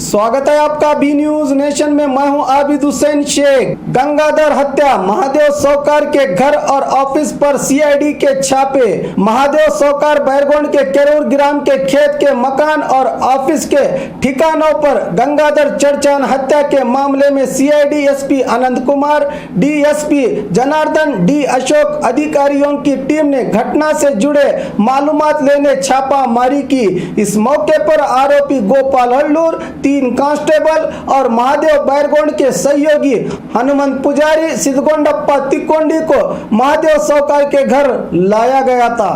स्वागत है आपका बी न्यूज नेशन में। मैं हूं आबिद हुसैन शेख। गंगाधर हत्या, महादेव सौकार के घर और ऑफिस पर सीआईडी के छापे। महादेव सौकार बैरगोंड के केरूर ग्राम के खेत के मकान और ऑफिस के ठिकानों पर गंगाधर चर्चान हत्या के मामले में CID SP Anand Kumar, DSP Janardan D Ashok अधिकारियों की टीम ने घटना से जुड़े मालूमात लेने छापामारी की। इस मौके पर आरोपी गोपाल हल्लूर, 3 कांस्टेबल और महादेव बैरगोंड के सहयोगी हनुमंत पुजारी, सिद्धगोंडप्पा तिकोंडी को महादेव सौकार के घर लाया गया था।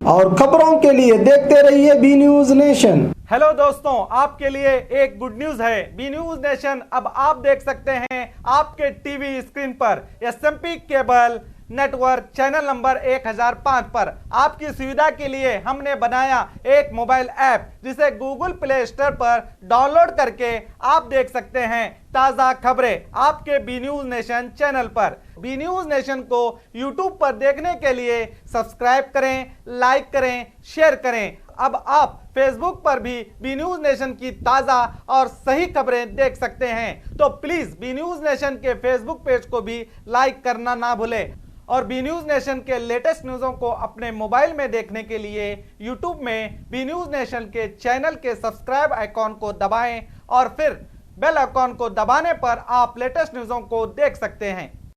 और खबरों के लिए देखते रहिए बी न्यूज नेशन। हेलो दोस्तों, आपके लिए एक गुड न्यूज है। बी न्यूज नेशन अब आप देख सकते हैं आपके टीवी स्क्रीन पर SMP cable network channel number 1005 पर। आपकी सुविधा के लिए हमने बनाया एक मोबाइल ऐप जिसे गूगल प्ले स्टोर पर डाउनलोड करके आप देख सकते हैं ताज़ा खबरें आपके बी न्यूज नेशन चैनल पर। बी न्यूज नेशन को यूट्यूब पर देखने के लिए सब्सक्राइब करें, लाइक करें, शेयर करें। अब आप फेसबुक पर भी बी न्यूज नेशन की ताज़ा और सही खबरें देख सकते हैं। तो प्लीज़ बी न्यूज नेशन के फेसबुक पेज को भी लाइक करना ना भूलें। और बी न्यूज नेशन के लेटेस्ट न्यूज़ों को अपने मोबाइल में देखने के लिए यूट्यूब में बी न्यूज नेशन के चैनल के सब्सक्राइब आइकॉन को दबाएं और फिर बेल आइकॉन को दबाने पर आप लेटेस्ट न्यूज़ों को देख सकते हैं।